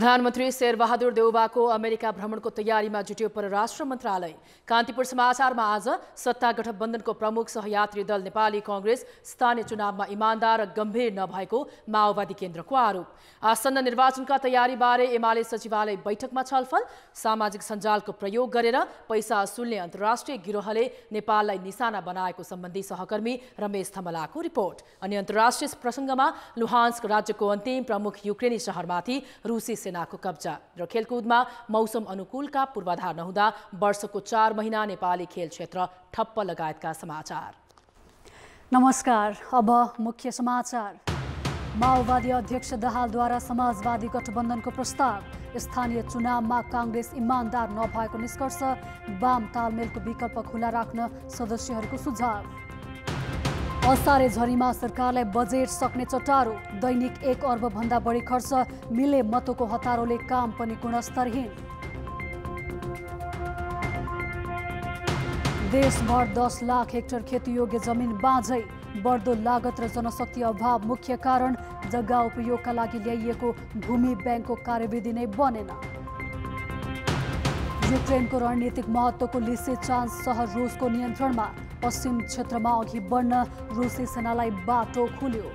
प्रधानमन्त्री शेरबहादुर देउवाको अमेरिका भ्रमणको तयारीमा जुट्यो परराष्ट्र मन्त्रालय। कान्तिपुर समाचारमा आज सत्ता गठबन्धनको प्रमुख सहयात्री दल नेपाली कांग्रेस स्थानीय चुनावमा इमानदार र गम्भीर नभएको माओवादी केन्द्रको आरोप। आसन्न निर्वाचनका तयारीबारे एमाले सचिवालय बैठकमा छलफल। सामाजिक सञ्जालको प्रयोग गरेर पैसा असुल्ने अन्तर्राष्ट्रिय गिरोहले नेपाललाई निशाना बनाएको सम्बन्धी सहकर्मी रमेश थमलाको रिपोर्ट। अनि अन्तर्राष्ट्रिय प्रसङ्गमा लुहान्स्क राज्यको अन्तिम प्रमुख युक्रेनी शहरमाथि रुसी सेनाको कब्जा र खेलकुदमा मौसम अनुकूलका पूर्वाधार नहुँदा वर्षको 4 महिना नेपाली खेल क्षेत्र ठप्प लगायतका समाचार। नमस्कार, अब मुख्य समाचार। माओवादी अध्यक्ष दाहालद्वारा समाजवादी गठबन्धनको प्रस्ताव। स्थानीय चुनावमा कांग्रेस इमानदार नभएको निष्कर्ष। वाम तालमेलको विकल्प खुला राख्न सदस्यहरूको सुझाव। असारे झरीमा सरकारलाई बजेट सक्ने चटारो। दैनिक 1 अर्ब भन्दा बढी खर्च। मिले मतोको हतारोले काम पनि गुणस्तरहीन। देशभर 10 लाख हेक्टर खेतीयोग्य जमिन बाँझै। बढ्दो लागत र जनशक्ति अभाव मुख्य कारण। जग्गा उपयोगका लागि ल्याइएको भूमि ब्याङ्कको कार्यविधि नै बनेन। युक्रेनको रणनीतिक महत्त्वको लिसिचान्स सहर रुसको नियन्त्रणमा। पश्चिम क्षेत्रमा अघि बढ्न रुसी सेनालाई बाटो खुल्यो।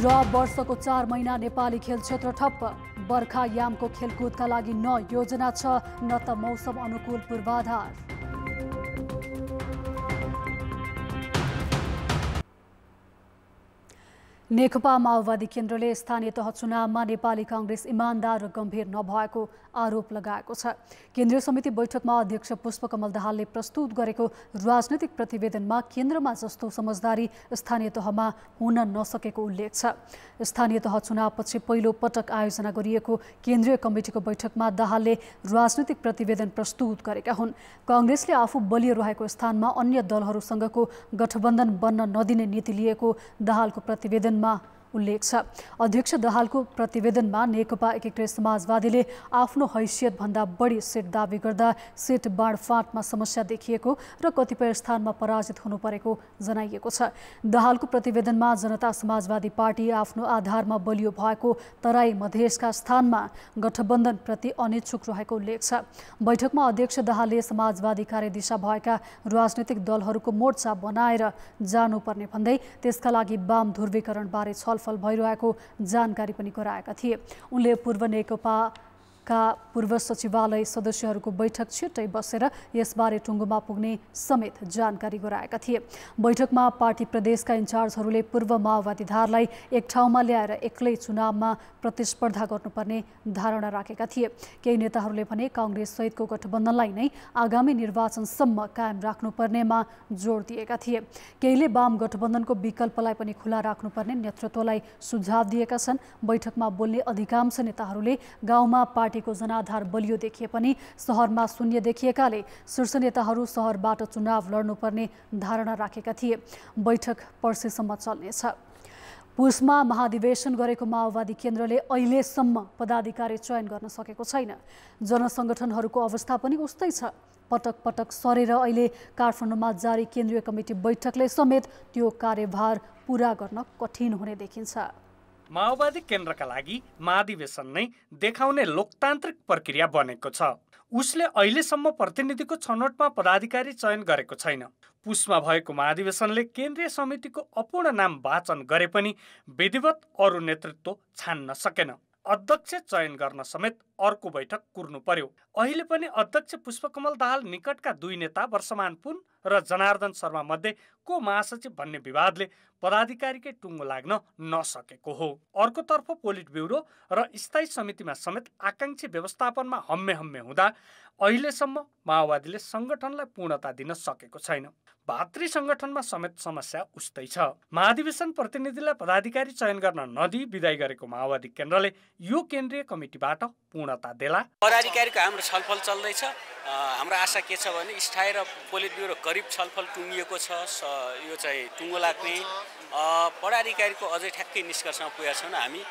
र वर्षको 4 महिना नेपाली खेल क्षेत्र ठप्प। बर्खा यामको खेलकुदका लागि न योजना छ न त मौसम अनुकूल पूर्वाधार। नेकपा माओवादी केन्द्रले स्थानीय तह चुनावमा नेपाली कांग्रेस इमानदार र गम्भीर नभएको आरोप लगाएको छ। केन्द्रीय समिति बैठकमा अध्यक्ष पुष्पकमल दाहालले प्रस्तुत गरेको राजनैतिक प्रतिवेदनमा केन्द्रमा जस्तो समझदारी स्थानीय तहमा हुन नसकेको उल्लेख छ। स्थानीय तह चुनावपछि पहिलो पटक आयोजना गरिएको केन्द्रीय कमिटिको बैठकमा दाहालले राजनैतिक प्रतिवेदन प्रस्तुत गरेका हुन्। कांग्रेसले आफू बलियो रहेको स्थानमा अन्य दलहरूसँगको गठबन्धन बन्न नदिने नीति लिएको दाहालको प्रतिवेदन उल्लेख छ। अध्यक्ष दाहालको प्रतिवेदनमा नेकपा एकीकृत समाजवादीले आफ्नो हैसियत भन्दा बढी सिट दावी गर्दा सिट बाँडफाँटमा समस्या देखिएको र कतिपय स्थानमा पराजित हुनु परेको जनाइएको छ। दाहालको प्रतिवेदनमा जनता समाजवादी पार्टी आफ्नो आधारमा बलियो भएको तराई मधेसका स्थानमा गठबन्धनप्रति अनिच्छुक रहेको उल्लेख छ। बैठकमा अध्यक्ष दाहालले समाजवादी कार्यदिशा भएका राजनैतिक दलहरूको मोर्चा बनाएर जानुपर्ने भन्दै त्यसका लागि वाम ध्रुवीकरण बारे छलफल भइरहेको जानकारी पनि गराएका थिए। उनले पूर्व नेकपाका पूर्व सचिवालय सदस्यहरूको बैठक छिट्टै बसेर यसबारे टुङ्गोमा पुग्ने समेत जानकारी गराएका थिए। बैठकमा पार्टी प्रदेशका इन्चार्जहरूले पूर्व माओवादी धारलाई एक ठाउँमा ल्याएर एक्लै चुनावमा प्रतिस्पर्धा गर्नुपर्ने धारणा राखेका थिए। केही नेताहरूले भने कांग्रेस सहितको गठबन्धनलाई नै आगामी निर्वाचनसम्म कायम राख्नुपर्नेमा जोड दिएका थिए। केहीले वाम गठबन्धनको विकल्पलाई पनि खुला राख्नुपर्ने नेतृत्वलाई सुझाव दिएका छन्। बैठकमा बोल्ने अधिकांश नेताहरूले गाउँमा पार्टीको जनाधार बलियो देखिए पनि सहरमा शून्य देखिएकाले शीर्ष नेताहरू सहरबाट चुनाव लड्नुपर्ने धारणा राखेका थिए। बैठक पर्सिसम्म चल्नेछ। पुसमा महाधिवेशन गरेको माओवादी केन्द्रले अहिलेसम्म पदाधिकारी चयन गर्न सकेको छैन। जनसङ्गठनहरूको अवस्था पनि उस्तै छ। पटक पटक सरेर अहिले काठमाडौँमा जारी केन्द्रीय कमिटी बैठकले समेत त्यो कार्यभार पूरा गर्न कठिन हुने देखिन्छ। माओवादी केन्द्रका लागि महाधिवेशन नै देखाउने लोकतान्त्रिक प्रक्रिया बनेको छ। उसले अहिलेसम्म प्रतिनिधिको छनौटमा पदाधिकारी चयन गरेको छैन। पुसमा भएको महाधिवेशनले केन्द्रीय समितिको अपूर्ण नाम वाचन गरे पनि विधिवत अरू नेतृत्व छान्न सकेन। अध्यक्ष चयन गर्न समेत अर्को बैठक कुर्नु पर्यो। अहिले पनि अध्यक्ष पुष्पकमल दाहाल निकटका 2 नेता वर्षमान पुन र जनार्दन शर्मा मध्ये को महासचिव भन्ने विवादले पदाधिकारीकै टुङ्गो लाग्न नसकेको हो। अर्कोतर्फ पोलिट ब्युरो र स्थायी समितिमा समेत आकांक्षी व्यवस्थापनमा हम्मे हुँदा अहिलेसम्म माओवादीले संगठनलाई पूर्णता दिन सकेको छैन। भातृ संगठनमा समेत समस्या उस्तै छ। महाधिवेशन प्रतिनिधिलाई पदाधिकारी चयन गर्न नदिई विदाई गरेको माओवादी केन्द्रले यो केन्द्रीय कमिटीबाट पूर्णता देला। पदाधिकारीको हाम्रो छलफल चल्दैछ। हाम्रो आशा के छ भने स्थायी र पोलिट ब्युरो करिब छलफल टुङ्गिएको छ। यो चाहिँ टुङ्गो लाग्ने पदाधिकारीको अझै ठ्याक्कै निष्कर्षमा पुगेका छौँ। हामी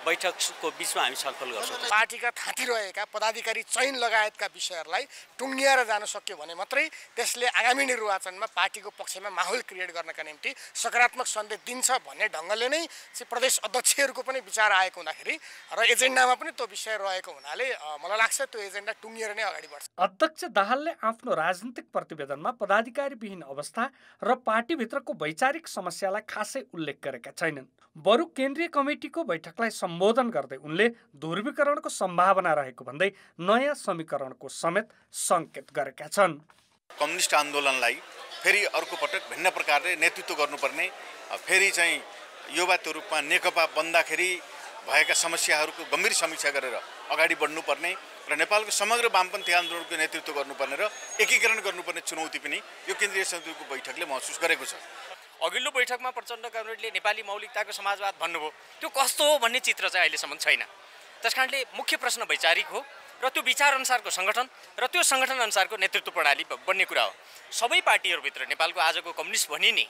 बैठकको बिचमा हामी छलफल गर्छौँ। पार्टीका थाँती रहेका पदाधिकारी चयन लगायतका विषयहरूलाई टुङ्गिएर जान सक्यो भने मात्रै त्यसले आगामी निर्वाचनमा पार्टीको पक्षमा माहौल क्रिएट गर्नका निम्ति सकारात्मक सन्देश दिन्छ भन्ने ढङ्गले नै प्रदेश अध्यक्षहरूको पनि विचार आएको हुँदाखेरि र एजेन्डामा पनि त्यो विषय रहेको हुनाले मलाई लाग्छ त्यो एजेन्डा टुङ्गिएर नै अगाडि बढ्छ। अध्यक्ष दाहालले आफ्नो राजनीतिक प्रतिवेदनमा पदाधिकारीविहीन अवस्था र पार्टीभित्रको वैचारिक समस्यालाई खासै उल्लेख गरेका छैनन्। बरु केन्द्रीय कमिटीको बैठकलाई सम्बोधन गर्दै उनले ध्रुवीकरणको सम्भावना रहेको भन्दै नयाँ समीकरणको समेत सङ्केत गरेका छन्। कम्युनिस्ट आन्दोलनलाई फेरि अर्को पटक भिन्न प्रकारले नेतृत्व गर्नुपर्ने, फेरि चाहिँ युवाको रूपमा नेकपा बन्दाखेरि भएका समस्याहरूको गम्भीर समीक्षा गरेर अगाडि बढ्नुपर्ने र नेपालको समग्र वामपन्थी आन्दोलनको नेतृत्व गर्नुपर्ने र एकीकरण गर्नुपर्ने चुनौती पनि यो केन्द्रीय समितिको बैठकले महसुस गरेको छ। अघिल्लो बैठकमा प्रचण्ड कैबिनेटले नेपाली मौलिकताको समाजवाद भन्नुभयो, त्यो कस्तो हो भन्ने चित्र चाहिँ अहिलेसम्म छैन। त्यसकारणले मुख्य प्रश्न वैचारिक हो र त्यो विचार अनुसारको सङ्गठन र त्यो सङ्गठन अनुसारको नेतृत्व प्रणाली बन्ने कुरा हो। सबै पार्टीहरूभित्र नेपालको आजको कम्युनिस्ट भनिने,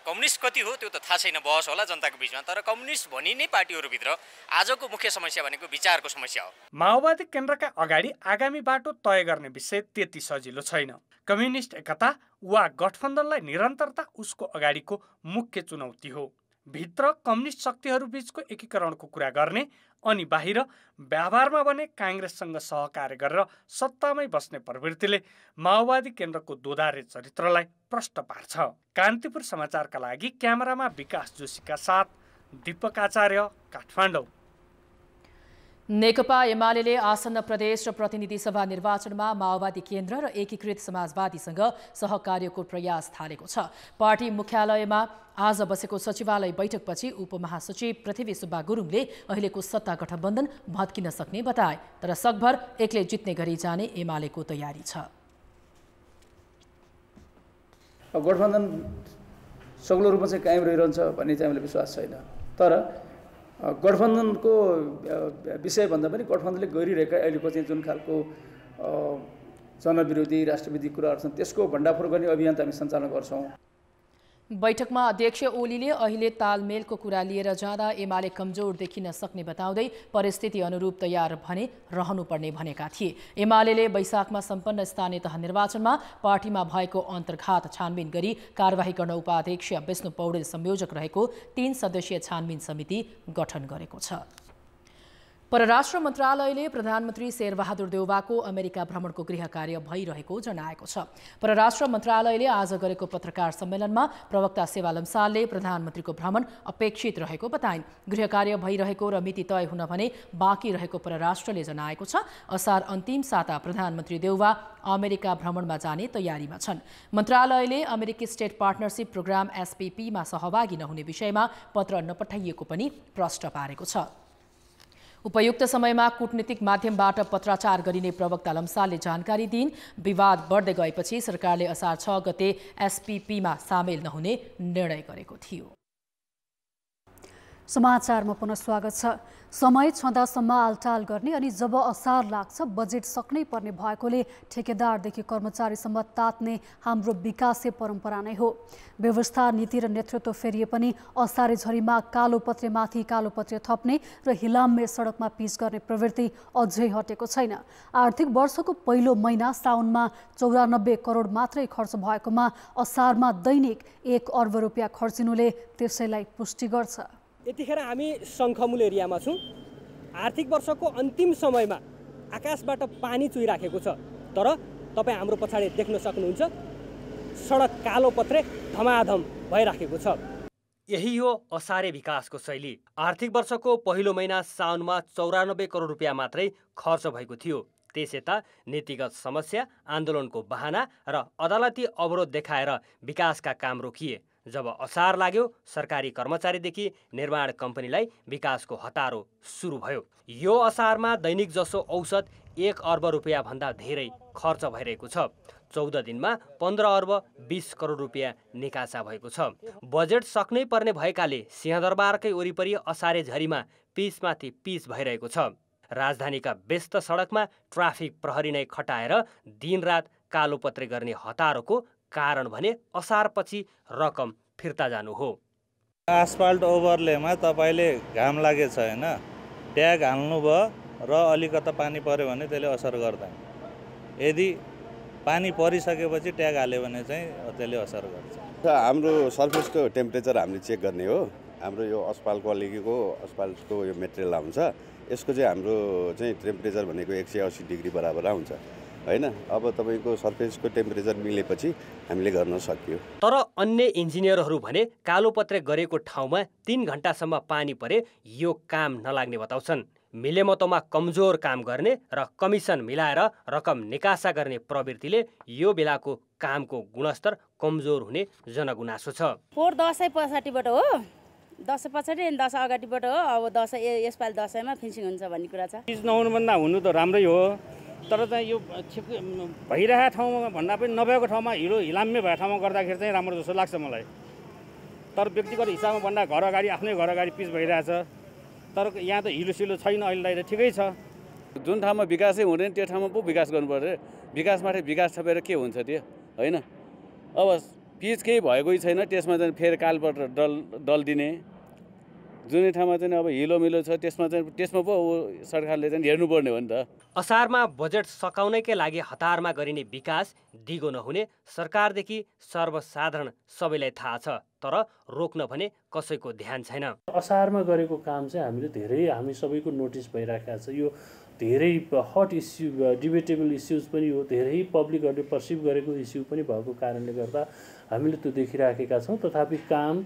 कम्युनिस्ट कति हो त्यो त थाहा छैन, बहस होला जनताको बिचमा, तर कम्युनिस्ट भनिने पार्टीहरूभित्र आजको मुख्य समस्या भनेको विचारको समस्या हो। माओवादी केन्द्रका अगाडि आगामी बाटो तय गर्ने विषय त्यति सजिलो छैन। कम्युनिस्ट एकता वा गठबन्धनलाई निरन्तरता उसको अगाडिको मुख्य चुनौती हो। भित्र कम्युनिस्ट शक्तिहरू बीचको एकीकरणको कुरा गर्ने अनि बाहिर व्यवहारमा भने काङ्ग्रेससँग सहकार्य गरेर सत्तामै बस्ने प्रवृत्तिले माओवादी केन्द्रको दोधारे चरित्रलाई प्रष्ट पार्छ। कान्तिपुर समाचारका लागि क्यामेरामा विकास जोशीका साथ दीपक आचार्य, काठमाडौँ। नेकपा एमाले आसन्न प्रदेश र प्रतिनिधि सभा निर्वाचनमा माओवादी केन्द्र र एकीकृत समाजवादीसँग सहकार्यको प्रयास थालेको छ। पार्टी मुख्यालयमा आज बसेको सचिवालय बैठकपछि उपमहासचिव पृथ्वी सुब्बा गुरुङले अहिलेको सत्ता गठबन्धन भत्किन सक्ने बताए, तर सकभर एक्लै जित्ने गरी जाने एमालेको तयारी छ। गठबन्धन सग्लो रूपमा चाहिँ कायम रहिरहन्छ भन्ने चाहिँ हामीलाई विश्वास छैन। तर गठबन्धनको विषयभन्दा पनि गठबन्धनले गरिरहेका अहिलेको चाहिँ जुन खालको जनविरोधी राष्ट्रविरोधी कुराहरू छन् त्यसको भण्डाफोर गर्ने अभियान त हामी सञ्चालन गर्छौँ। बैठकमा अध्यक्ष ओलीले अहिले तालमेलको कुरा लिएर जाँदा एमाले कमजोर देखिन सक्ने बताउँदै परिस्थिति अनुरूप तयार भने रहनुपर्ने भनेका थिए। एमाले वैशाखमा सम्पन्न स्थानीय तह निर्वाचनमा पार्टीमा भएको अन्तर्घात छानबिन गरी कारबाही गर्न उपाध्यक्ष विष्णु पौडेल संयोजक रहेको 3 सदस्यीय छानबिन समिति गठन गरेको छ। परराष्ट्र मन्त्रालयले प्रधानमन्त्री शेरबहादुर देउवाको अमेरिका भ्रमणको गृह कार्य भइरहेको जनाएको छ। परराष्ट्र मन्त्रालयले आज गरेको पत्रकार सम्मेलनमा प्रवक्ता सेवा लम्सालले प्रधानमन्त्रीको भ्रमण अपेक्षित रहेको बताइन्। गृह कार्य भइरहेको र मिति तय हुन भने बाँकी रहेको परराष्ट्रले जनाएको छ। असार अन्तिम साता प्रधानमन्त्री देउवा अमेरिका भ्रमणमा जाने तयारीमा छन्। मन्त्रालयले अमेरिकी स्टेट पार्टनरशिप प्रोग्राम SPPमा सहभागी नहुने विषयमा पत्र नपठाइएको पनि प्रष्ट पारेको छ। उपयुक्त समयमा कूटनीतिक माध्यमबाट पत्राचार गरिने प्रवक्ता लम्सालले जानकारी दिइन्। विवाद बढ्दै गएपछि सरकारले असार 6 गते SPPमा सामेल नहुने निर्णय गरेको थियो। समाचारमा पुनः स्वागत छ। समय छँदासम्म आलटाल गर्ने अनि जब असार लाग्छ बजेट सक्नै पर्ने भएकोले ठेकेदारदेखि कर्मचारीसम्म तात्ने हाम्रो विकासे परम्परा नै हो। व्यवस्था, नीति र नेतृत्व फेरिए पनि असारे झरीमा कालोपत्रेमाथि कालोपत्रे थप्ने र हिलाम्मे सडकमा पिच गर्ने प्रवृत्ति अझै हटेको छैन। आर्थिक वर्षको पहिलो महिना साउनमा 94 करोड मात्रै खर्च भएकोमा असारमा दैनिक 1 अर्ब रुपियाँ खर्चिनुले त्यसैलाई पुष्टि गर्छ। यतिखेर हामी शङ्खमूल एरियामा छौँ। आर्थिक वर्षको अन्तिम समयमा आकाशबाट पानी चुइराखेको छ, तर तपाईँ हाम्रो पछाडि देख्न सक्नुहुन्छ सडक कालोपत्रे धमाधम भइराखेको छ। यही हो असारे विकासको शैली। आर्थिक वर्षको पहिलो महिना साउनमा 94 करोड रुपियाँ मात्रै खर्च भएको थियो। त्यसयता नीतिगत समस्या, आन्दोलनको बहाना र अदालती अवरोध देखाएर विकासका काम रोकिए। जब असार लाग्यो सरकारी कर्मचारीदेखि निर्माण कम्पनीलाई विकासको हतारो सुरु भयो। यो असारमा दैनिक जसो औसत 1 अर्ब रुपियाँ भन्दा धेरै खर्च भइरहेको छ। 14 दिनमा 15 अर्ब 20 करोड रुपियाँ निकासा भएको छ। बजेट सक्नै पर्ने भएकाले सिंहदरबारकै वरिपरि असारे झरीमा पिचमाथि पिच भइरहेको छ। राजधानीका व्यस्त सडकमा ट्राफिक प्रहरी नै खटाएर दिनरात कालोपत्रे गर्ने हतारोको कारण भने असारपछि रकम फिर्ता जानु हो। आसफाल्ट ओभरलेमा तपाईँले घाम लागेछ हैन, ट्याग हाल्नुभयो र अलिकता पानी पर्यो भने त्यसले असर गर्दैन। यदि पानी परिसकेपछि ट्याग हाल्यो भने चाहिँ त्यसले असर गर्छ। हाम्रो सर्फेसको टेम्परेचर हामीले चेक गर्ने हो। हाम्रो यो अस्पताल क्वालिटीको अस्पतालको यो मेटेरियल हुन्छ, यसको चाहिँ हाम्रो चाहिँ टेम्परेचर भनेको 180 डिग्री बराबर हुन्छ हैन। अब तपाईको सर्फेसको टेम्परेचर मिलेपछि हामीले गर्न सकियो। तर अन्य इन्जिनियरहरू भने कालोपत्रे गरेको ठाउँमा 3 घण्टासम्म पानी परे यो काम नलाग्ने बताउँछन्। मिलेमतोमा कमजोर काम गर्ने र कमिसन मिलाएर रकम निकासा गर्ने प्रवृत्तिले यो बेलाको कामको गुणस्तर कमजोर हुने जनगुनासो छ। पोहोर दसैँ पछाडिबाट हो, दसैँ पछाडि अनि दसैँ अगाडिबाट हो। अब दसैँ यसपालि दसैँमा फिनिसिङ हुन्छ भन्ने कुरा छ। पिच नहुनुभन्दा हुनु त राम्रै हो, तर चाहिँ यो भइरहेको ठाउँमा भन्दा पनि नभएको ठाउँमा हिलाम्मे भएको ठाउँमा गर्दाखेरि चाहिँ राम्रो जस्तो लाग्छ मलाई। तर व्यक्तिगत हिसाबमा भन्दा घर अगाडि आफ्नै घर अगाडि पिच भइरहेछ, तर यहाँ त हिलोसिलो छैन अहिले त ठिकै छ। जुन ठाउँमा विकासै हुँदैन त्यो ठाउँमा पो विकास गर्नु पर्यो। विकासमाथि विकास थपेर के हुन्छ त्यो होइन। अब पिच केही भएकै छैन, त्यसमा चाहिँ फेरि कालपत्र डल दिने। जुनै ठाउँमा चाहिँ अब हिलोमिलो छ त्यसमा पो सरकारले चाहिँ हेर्नुपर्ने हो नि त। असारमा बजेट सकाउनैकै लागि हतारमा गरिने विकास दिगो नहुने सरकारदेखि सर्वसाधारण सबैलाई थाहा छ, तर रोक्न भने कसैको ध्यान छैन। असारमा गरेको काम चाहिँ हामी सबैको नोटिस भइराखेको छ। यो धेरै हट इस्यु, डिबेटेबल इस्युज पनि हो, धेरै पब्लिकहरूले पर्सिभ गरेको इस्यु पनि भएको कारणले गर्दा हामीले त्यो देखिराखेका छौँ। तथापि काम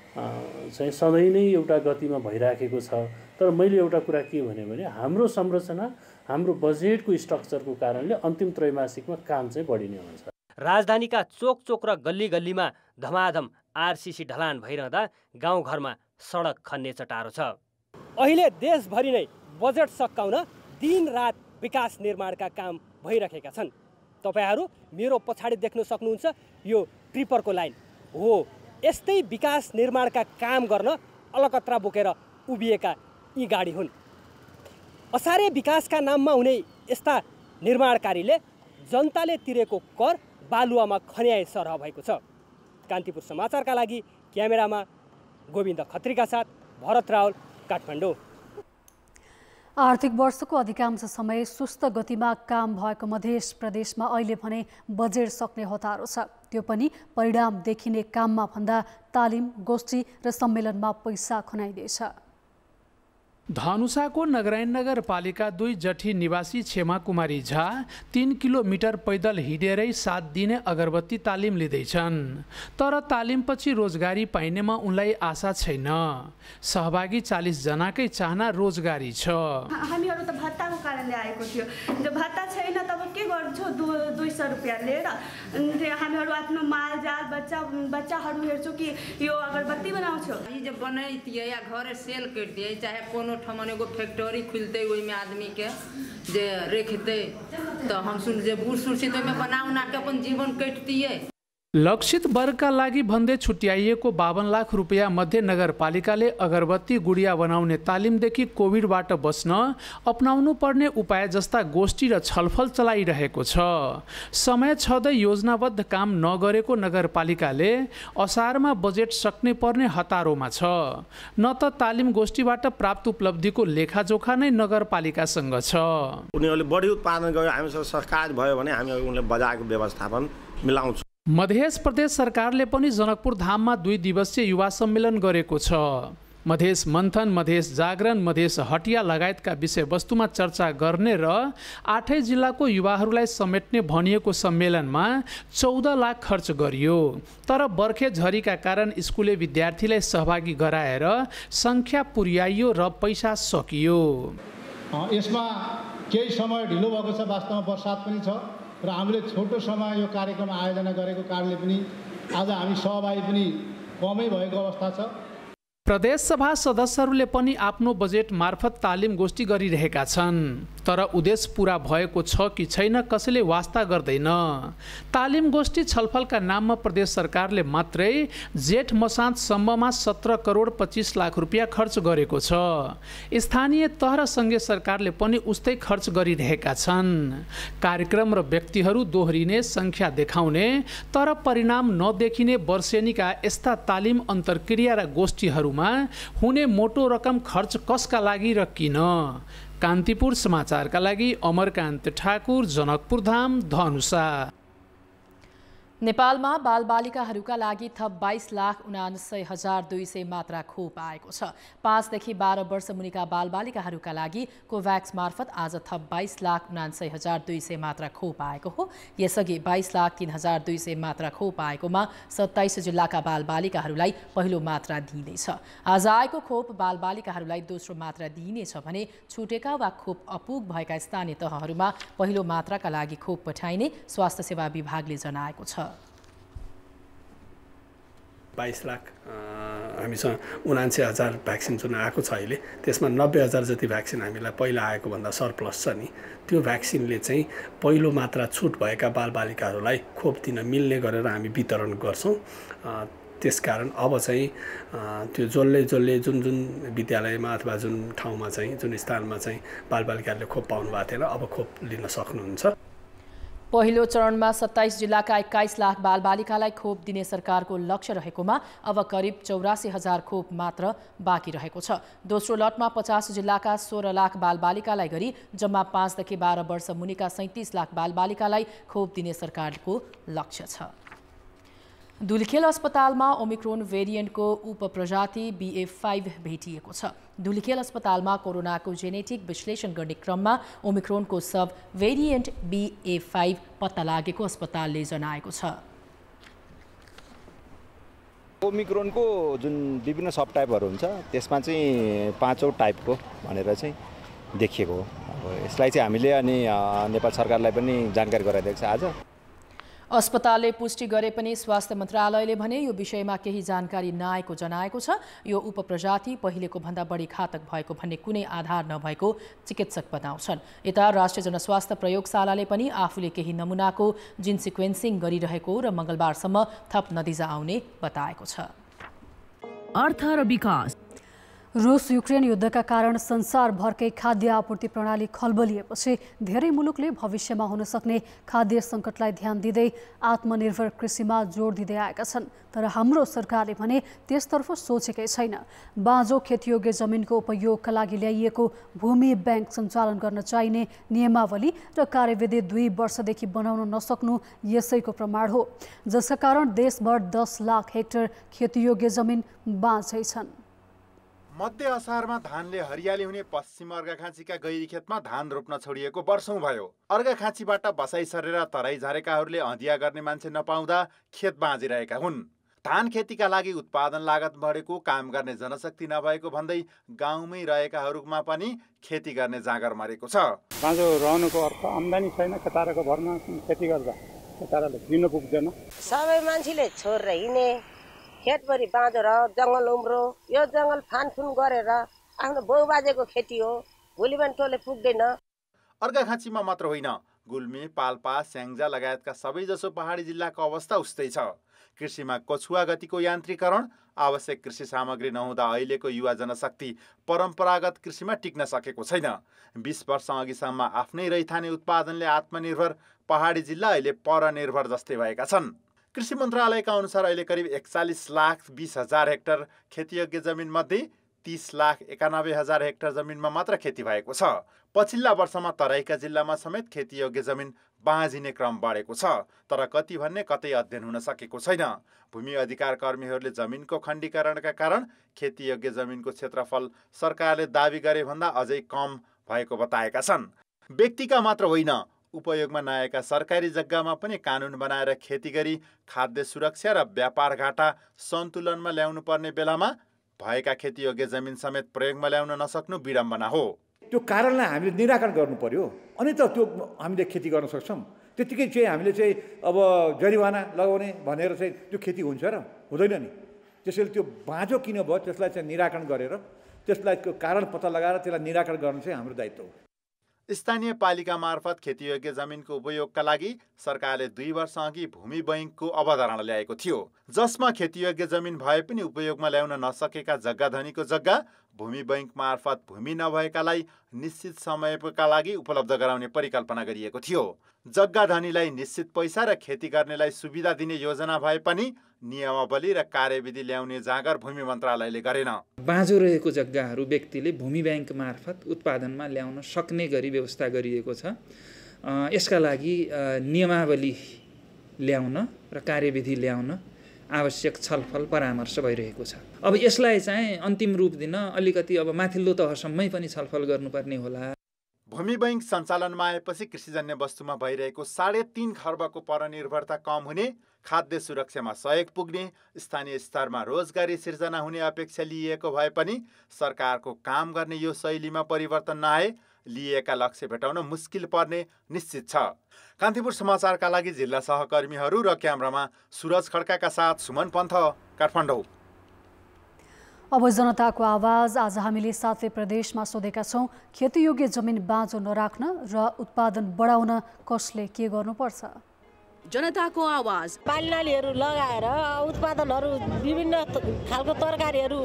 चाहिँ सधैँ नै एउटा गतिमा भइराखेको छ। तर मैले एउटा कुरा के भने हाम्रो संरचना, हाम्रो बजेटको स्ट्रक्चरको कारणले अन्तिम त्रैमासिकमा काम चाहिँ बढी नै हुन्छ। राजधानीका चोक चोक र गल्ली गल्लीमा धमाधम आरसीसी ढलान भइरहँदा गाउँघरमा सडक खन्ने चटारो छ। अहिले देशभरि नै बजेट सकाउन दिन-रात विकास निर्माणका काम भइरहेका छन्। तपाईहरू मेरो पछाडि देख्न सक्नुहुन्छ यो ट्रिपरको लाइन हो। यस्तै विकास निर्माणका काम गर्न अलकत्रा बोकेर उभिएका यी गाडी हुन्। असारे विकासका नाममा हुने यस्ता निर्माणकारीले जनताले तिरेको कर बालुवामा खन्याए सरह भएको छ। कान्तिपुर समाचारका लागि क्यामेरामा गोविन्द खत्रीका साथ भरत रावल, काठमाडौँ। आर्थिक वर्षको अधिकांश समय सुस्त गतिमा काम भएको मध्य प्रदेशमा अहिले भने बजेट सक्ने हतारो छ। त्यो पनि परिणाम देखिने काममा भन्दा तालिम, गोष्ठी र सम्मेलनमा पैसा खनाइदिएछ। धनुषाको नगरायन नगरपालिका 2 जठी निवासी क्षेमा कुमारी झा 3 किलोमिटर पैदल हिँडेरै 7 दिने अगरबत्ती तालिम लिँदैछन्। तर तालिमपछि रोजगारी पाइनेमा उनलाई आशा छैन। सहभागी 40 जनाकै चाहना रोजगारी छ। हामीहरू त भत्ताको कारणले आएको थियो। जो भत्ता छैन तब के गर्छौ 200 रुपैयाँ लिएर हामीहरू आफ्नो मालजाल बच्चाहरू हेर्छौँ कि यो अगरबत्ती बनाउँछौ। ई जे बनैतिए या घरे सेल कर दिए चाहे कोनो ठमन एगो फैक्ट्री खुलते ओहि में आदमी के जे रखते तो हम सुन जे बूढ़ सूढ़ से तो में बना उना के अपन जीवन कटतिए। लक्षित वर्गका लागि भन्दै छुट्याइएको 52 लाख रुपैयाँ मध्ये नगरपालिकाले अगरबत्ती गुडिया बनाउने तालिमदेखि कोभिडबाट बच्न अपनाउनु पर्ने उपाय जस्ता गोष्ठी र छलफल चलाइरहेको छ। समय छँदै योजनाबद्ध काम नगरेको नगरपालिकाले असारमा बजेट सक्ने पर्ने हतारोमा छ। न त तालिम गोष्ठीबाट प्राप्त उपलब्धिको लेखाजोखा नै नगरपालिकासँग छ। उनीहरूले बढी उत्पादन गर्यो, हामीसँग सहकार्य भयो भने हामी उनले बजारको व्यवस्थापन मिलाउँछौँ। मध्य प्रदेश सरकारले पनि जनकपुर धाममा 2 दिवसीय युवा सम्मेलन गरेको छ। मधेस मन्थन, मधेस जागरण, मधेस हटिया लगायतका विषयवस्तुमा चर्चा गर्ने र 8 जिल्लाको युवाहरूलाई समेट्ने भनिएको सम्मेलनमा 14 लाख खर्च गरियो। तर बर्खे झरीका कारण स्कुले विद्यार्थीलाई सहभागी गराएर सङ्ख्या पुर्याइयो र पैसा सकियो। यसमा केही समय ढिलो भएको छ। वास्तवमा बर्सात पनि छ र हामीले छोटो समय यो कार्यक्रम आयोजना गरेको कारणले पनि आज हामी सहभागी पनि कमै भएको अवस्था छ। प्रदेश सभा सदस्यहरूले पनि आफ्नो बजेट मार्फत तालिम गोष्ठी गरिरहेका छन्। तर उद्देश्य पूरा भएको छ कि छैन कसैले वास्ता गर्दैन। तालिम गोष्ठी छलफलका नाममा प्रदेश सरकारले मात्रै जेठ मसान्तसम्ममा 17 करोड 25 लाख रुपियाँ खर्च गरेको छ। स्थानीय तह र सङ्घीय सरकारले पनि उस्तै खर्च गरिरहेका छन्। कार्यक्रम र व्यक्तिहरू दोहोरिने सङ्ख्या देखाउने तर परिणाम नदेखिने वर्षेनीका यस्ता तालिम अन्तर्क्रिया र गोष्ठीहरूमा हुने मोटो रकम खर्च कसका लागि र किन? कान्तिपुर समाचारका लागि अमरकान्त ठाकुर, जनकपुर धाम, धनुषा। नेपालमा बालबालिकाहरूका लागि थप 22,79,200 मात्रा खोप आएको छ। 5 देखि 12 वर्ष मुनिका बालबालिकाहरूका लागि कोभ्याक्स मार्फत आज थप 22,79,200 मात्रा खोप आएको हो। यसअघि 22,03,200 मात्रा खोप आएकोमा 27 जिल्लाका बालबालिकाहरूलाई पहिलो मात्रा दिइनेछ। आज आएको खोप बालबालिकाहरूलाई दोस्रो मात्रा दिइनेछ भने छुटेका वा खोप अपुग भएका स्थानीय तहहरूमा पहिलो मात्राका लागि खोप पठाइने स्वास्थ्य सेवा विभागले जनाएको छ। 22 लाख हामीसँग 79,000 भ्याक्सिन जुन आएको छ अहिले, त्यसमा 90,000 जति भ्याक्सिन हामीलाई पहिला आएको भन्दा सरप्लस छ नि। त्यो भ्याक्सिनले चाहिँ पहिलो मात्रा छुट भएका बालबालिकाहरूलाई खोप दिन मिल्ने गरेर हामी वितरण गर्छौँ। त्यसकारण अब चाहिँ त्यो जसले जुन विद्यालयमा अथवा जुन ठाउँमा चाहिँ जुन स्थानमा चाहिँ बालबालिकाहरूले खोप पाउनु भएको थिएन, अब खोप लिन सक्नुहुन्छ। पहिलो चरणमा 27 जिल्लाका 21 लाख बालबालिकालाई खोप दिने सरकारको लक्ष्य रहेकोमा अब करिब 84,000 खोप मात्र बाँकी रहेको छ। दोस्रो लटमा 50 जिल्लाका 16 लाख बालबालिकालाई गरी जम्मा 5 देखि 12 वर्ष मुनिका 37 लाख बालबालिकालाई खोप दिने सरकारको लक्ष्य छ। धुलिखेल अस्पतालमा ओमिक्रोन भेरिएन्टको उपप्रजाति BA.5 भेटिएको छ। धुलिखेल अस्पतालमा कोरोनाको जेनेटिक विश्लेषण गर्ने क्रममा ओमिक्रोनको सब भेरिएन्ट BA.5 पत्ता लागेको अस्पतालले जनाएको छ। ओमिक्रोनको जुन विभिन्न सब टाइपहरू हुन्छ त्यसमा चाहिँ 5औं टाइपको भनेर चाहिँ देखिएको हो। अब यसलाई चाहिँ हामीले अनि नेपाल सरकारलाई पनि जानकारी गराइदिएको छ। आज अस्पतालले पुष्टि गरे पनि स्वास्थ्य मन्त्रालयले भने यो विषयमा केही जानकारी नआएको जनाएको छ। यो उपप्रजाति पहिलेको भन्दा बढी घातक भएको भन्ने कुनै आधार नभएको चिकित्सक बताउँछन्। यता राष्ट्रिय जनस्वास्थ्य प्रयोगशालाले पनि आफूले केही नमुनाको जिन सिक्वेन्सिङ गरिरहेको र मंगलबारसम्म थप नतिजा आउने बताएको छ। अर्थ र विकास। रुस युक्रेन युद्धका कारण संसारभरकै खाद्य आपूर्ति प्रणाली खलबलिएपछि धेरै मुलुकले भविष्यमा हुन सक्ने खाद्य सङ्कटलाई ध्यान दिँदै आत्मनिर्भर कृषिमा जोड दिँदै आएका छन्। तर हाम्रो सरकारले भने त्यसतर्फ सोचेकै छैन। बाँझो खेतीयोग्य जमिनको उपयोगका लागि ल्याइएको भूमि बैंक सञ्चालन गर्न चाहिने नियमावली र कार्यविधि 2 वर्षदेखि बनाउन नसक्नु यसैको प्रमाण हो, जसका कारण देशभर 10 लाख हेक्टर खेतीयोग्य जमिन बाँझै छन्। मध्य असारमा धानले हरियाली हुने पश्चिम अर्घाखाँचीका गैरी खेतमा धान रोप्न छोडिएको वर्षौं भयो। अर्घाखाँचीबाट बसाइ सरेर तराई झरेकाहरूले हँदिया गर्ने मान्छे नपाउँदा खेत बाँझिरहेका हुन्। धान खेतीका लागि उत्पादन लागत बढेको, काम गर्ने जनशक्ति नभएको भन्दै गाउँमै रहेकाहरूमा पनि खेती गर्ने जाँगर मरेको छ। बाँझो रहनुको अर्थ आम्दानी छैन, केटाराको भरमा खेती गर्दा केटाराले दिन पुग्दैन। सबै मान्छेले छोडेर हिँडे, खेतभरि बाँझो र जङ्गल उम्रो, यो जङ्गल फानफुन गरेर आफ्नो बाउबाजेको खेती हो, भोलि बिहान टोले पुग्दैन। अर्घाखाँचीमा मात्र होइन, गुल्मी, पाल्पा, स्याङ्जा लगायतका सबैजसो पहाडी जिल्लाको अवस्था उस्तै छ। कृषिमा कछुवा गतिको यान्त्रिकरण, आवश्यक कृषि सामग्री नहुँदा अहिलेको युवा जनशक्ति परम्परागत कृषिमा टिक्न सकेको छैन। 20 वर्ष अघिसम्म आफ्नै रैथाने उत्पादनले आत्मनिर्भर पहाडी जिल्ला अहिले परनिर्भर जस्तै भएका छन्। कृषि मन्त्रालयका अनुसार अहिले करिब 41,20,000 हेक्टर खेतीयोग्य जमिन मध्ये 30,91,000 हेक्टर जमिनमा मात्र खेती भएको छ। पछिल्ला वर्षमा तराईका जिल्लामा समेत खेतीयोग्य जमिन बाँझिने क्रम बढेको छ, तर कति भन्ने कतै अध्ययन हुन सकेको छैन। भूमि अधिकार कर्मीहरूले जमिनको खण्डीकरणका कारण खेतीयोग्य जमिनको क्षेत्रफल सरकारले दाबी गरे भन्दा अझै कम भएको बताएका छन्। व्यक्तिका मात्र होइन, उपयोगमा नआएका सरकारी जग्गामा पनि कानुन बनाएर खेती गरी खाद्य सुरक्षा र व्यापार घाटा सन्तुलनमा ल्याउनु पर्ने बेलामा भएका खेतीयोग्य जमिन समेत प्रयोगमा ल्याउन नसक्नु विडम्बना हो। त्यो कारणलाई हामीले निराकरण गर्नु पर्यो, अनि त त्यो हामीले खेती गर्न सक्छौँ। त्यतिकै चाहिँ हामीले चाहिँ अब जरिवाना लगाउने भनेर चाहिँ त्यो खेती हुन्छ र हुँदैन नि। त्यसैले त्यो बाँझो किन भयो त्यसलाई चाहिँ निराकरण गरेर त्यसलाई कारण पत्ता लगाएर त्यसलाई निराकरण गर्नु चाहिँ हाम्रो दायित्व हो। स्थानीय पालिका मार्फत खेतीयोग्य जमिनको उपयोगका लागि सरकारले 2 वर्ष अघि भूमि बैंकको अवधारणा ल्याएको थियो, जसमा खेतीयोग्य जमिन भए पनि उपयोगमा ल्याउन नसकेका जग्गा धनीको जग्गा भूमि बैंक मार्फत भूमि नभएकालाई निश्चित समयका लागि उपलब्ध गराउने परिकल्पना गरिएको थियो। जग्गा धनीलाई निश्चित पैसा र खेती गर्नेलाई सुविधा दिने योजना भए पनि नियमावली र कार्यविधि ल्याउने जाँगर भूमि मन्त्रालयले गरेन। बाँझो रहेको जग्गाहरू व्यक्तिले भूमि बैंक मार्फत उत्पादनमा ल्याउन सक्ने गरी व्यवस्था गरिएको छ। यसका लागि नियमावली ल्याउन र कार्यविधि ल्याउन आवश्यक छलफल परामर्श भइरहेको छ। अब यसलाई चाहिँ अन्तिम रूप दिन अलिकति अब माथिल्लो तहसम्मै पनि छलफल गर्नुपर्ने होला। भूमि बैंक सञ्चालनमा आएपछि कृषिजन्य वस्तुमा भइरहेको 3.5 खर्बको परनिर्भरता कम हुने, खाद्य सुरक्षामा सहयोग पुग्ने, स्थानीय स्तरमा रोजगारी सिर्जना हुने अपेक्षा लिएको भए पनि सरकारको काम गर्ने यो शैलीमा परिवर्तन नआए लिएका लक्ष्य भेटाउन मुस्किल पर्ने निश्चित छ। कान्तिपुर समाचारका लागि जिल्ला सहकर्मीहरू र क्यामेरामा सुरज खड्काका साथ सुमन पन्थ, काठमाडौँ। अब जनताको आवाज। आज हामीले 7 प्रदेशमा सोधेका छौँ, खेतीयोग्य जमिन बाँझो नराख्न र उत्पादन बढाउन कसले के गर्नुपर्छ? जनताको आवाज। बालीनालीहरू लगाएर उत्पादनहरू विभिन्न खालको तरकारीहरू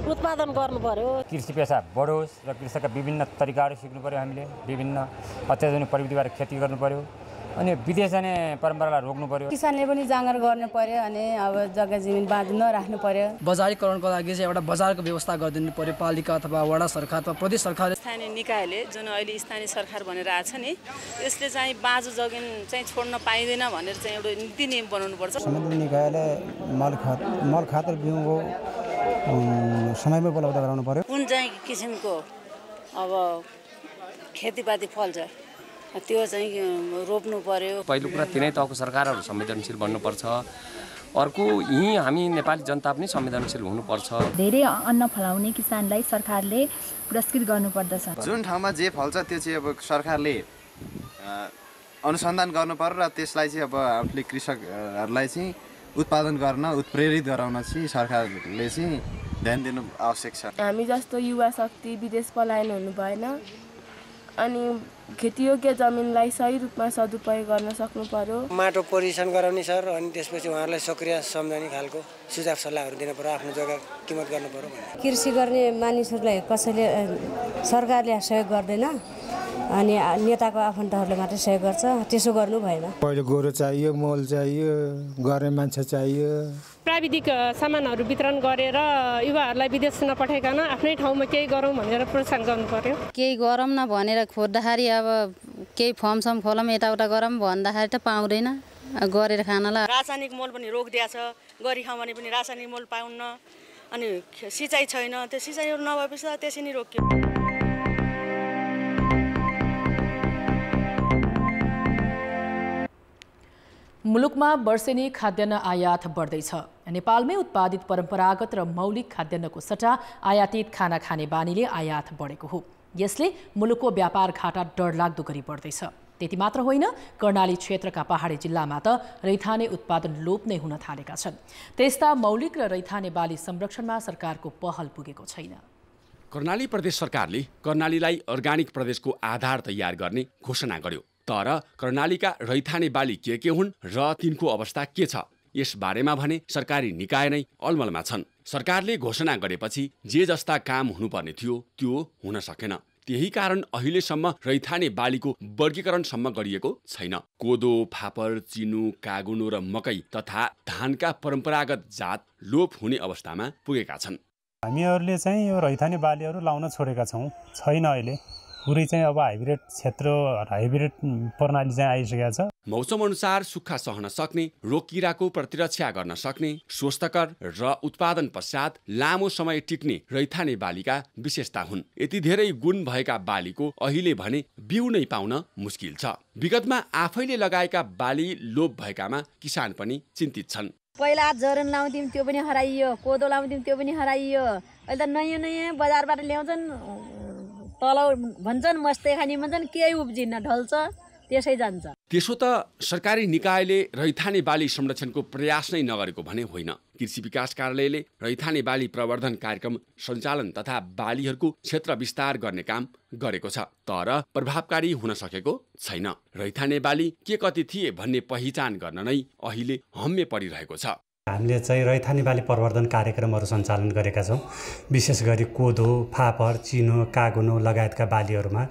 उत्पादन गर्नु पर्यो। कृषि पेसा बढोस् र कृषकका विभिन्न तरिकाहरू सिक्नु पर्यो। हामीले विभिन्न अत्याधुनिक प्रविधिबाट खेती गर्नु पर्यो अनि विदेश जाने परम्परालाई रोक्नु पर्यो। किसानले पनि जाँगर गर्नु पर्यो अनि अब जग्गा जमिन बाँझो नराख्नु पर्यो। बजारीकरणको लागि चाहिँ एउटा बजारको व्यवस्था गरिदिनु पर्यो। पालिका अथवा वडा सरकार अथवा प्रदेश सरकार, स्थानीय निकायले जुन अहिले स्थानीय सरकार भनेर आएको छ नि, यसले चाहिँ बाँझो जमिन चाहिँ छोड्न पाइँदैन भनेर चाहिँ एउटा नीति नियम बनाउनु पर्छ। संबन्धित निकायले मल खाद र बिउको समयमै उपलब्ध गराउनु पर्यो। कुन चाहिँ किसिमको अब खेतीपाती फल्छ त्यो चाहिँ रोप्नु पर्यो। पहिलो कुरा तिनै तहको सरकारहरू संवेदनशील बन्नुपर्छ। अर्को यहीँ हामी नेपाली जनता पनि संवेदनशील हुनुपर्छ। धेरै अन्न फलाउने किसानलाई सरकारले पुरस्कृत गर्नुपर्दछ। जुन ठाउँमा जे फल्छ त्यो चाहिँ अब सरकारले अनुसन्धान गर्नु पर्यो र त्यसलाई चाहिँ अब आफूले कृषकहरूलाई चाहिँ उत्पादन गर्न उत्प्रेरित गराउन चाहिँ सरकारले चाहिँ ध्यान दिनु आवश्यक छ। हामी जस्तो युवा शक्ति विदेश पलायन हुनु भएन अनि खेतीयोग्य जमिनलाई सही रूपमा सदुपयोग गर्न सक्नु पर्यो। माटो परीक्षण गराउने सर अनि त्यसपछि उहाँहरूलाई सक्रिय सम्झाउने खालको सुझाव सल्लाहहरू दिनु पर्यो। आफ्नो जग्गा किमत गर्नु पर्यो। कृषि गर्ने मानिसहरूलाई कसैले सरकारले सहयोग गर्दैन अनि नेताको आफन्तहरूले मात्रै सहयोग गर्छ। त्यसो गर्नु भएन। पहिलो गोरु चाहियो, मल चाहियो, गर्ने मान्छे चाहियो। प्राविधिक सामानहरू वितरण गरेर युवाहरूलाई विदेश नपठाइकन आफ्नै ठाउँमा केही गरौँ भनेर प्रोत्साहन गर्नु पर्यो। केही गरौँ न भनेर खोज्दाखेरि अब केही फर्मसम खोलौँ यताउता गरौँ भन्दाखेरि त पाउँदैन गरेर खानलाई। रासायनिक मल पनि रोकिदिएको छ। गरी खाउँ भने पनि रासायनिक मल पाउन्न अनि सिँचाइ छैन। त्यो सिँचाइहरू नभएपछि त्यसै नै रोकियो। मुलुकमा वर्षेनी खाद्यान्न आयात बढ्दैछ। नेपालमै उत्पादित परम्परागत र मौलिक खाद्यान्नको सट्टा आयातित खाना खाने बानीले आयात बढेको हो। यसले मुलुकको व्यापार घाटा डरलाग्दो गरी बढ्दैछ। त्यति मात्र होइन, कर्णाली क्षेत्रका पहाडी जिल्लामा त रैथाने उत्पादन लोप नै हुन थालेका छन्। त्यस्ता मौलिक र रैथाने बाली संरक्षणमा सरकारको पहल पुगेको छैन। कर्णाली प्रदेश सरकारले कर्णालीलाई अर्गानिक प्रदेशको आधार तयार गर्ने घोषणा गर्यो। तर कर्णालीका रैथाने बाली के हुन् र तिनको अवस्था के छ यस बारेमा भने सरकारी निकाय नै अलमलमा छन्। सरकारले घोषणा गरेपछि जे जस्ता काम हुनुपर्ने थियो त्यो हुन सकेन। त्यही कारण अहिलेसम्म रैथाने बालीको वर्गीकरणसम्म गरिएको छैन। कोदो, फापर, चिनु, कागुनो र मकै तथा धानका परम्परागत जात लोप हुने अवस्थामा पुगेका छन्। हामीहरूले चाहिँ यो रैथाने बालीहरू लाउन छोडेका छौँ। छैन अहिले पुरै चाहिँ अब हाइब्रिड क्षेत्र हाइब्रिड प्रणाली चाहिँ आइसकेको छ। मौसम अनुसार सुक्खा सहन सक्ने, रोगकिराको प्रतिरक्षा गर्न सक्ने, स्वस्थकर र उत्पादन पश्चात लामो समय टिक्ने रैथाने बालीका विशेषता हुन्। यति धेरै गुण भएका बालीको अहिले भने बिउ नै पाउन मुस्किल छ। विगतमा आफैले लगाएका बाली लोप भएकामा किसान पनि चिन्तित छन्। पहिला जरन लाउँथ्यौँ त्यो पनि हराइयो, कोदो लाउँथ्यौँ त्यो पनि हराइयो। अहिले त नयाँ नयाँ बजारबाट ल्याउँछन्, तल भन्छन् मस्ते खाने भन्छन्, केही उब्जिन्न, ढल्छ त्यसै जान्छ। त्यसो त सरकारी निकायले रैथाने बाली संरक्षणको प्रयास नै नगरेको भने होइन। कृषि विकास कार्यालयले रैथाने बाली प्रवर्धन कार्यक्रम सञ्चालन तथा बालीहरूको क्षेत्र विस्तार गर्ने काम गरेको छ, तर प्रभावकारी हुन सकेको छैन। रैथाने बाली के कति थिए भन्ने पहिचान गर्न नै अहिले हम्मे परिरहेको छ। हामीले चाहिँ रैथाने बाली प्रवर्धन कार्यक्रमहरू सञ्चालन गरेका छौँ। विशेष गरी कोदो, फापर, चिनो, कागुनो लगायतका बालीहरूमा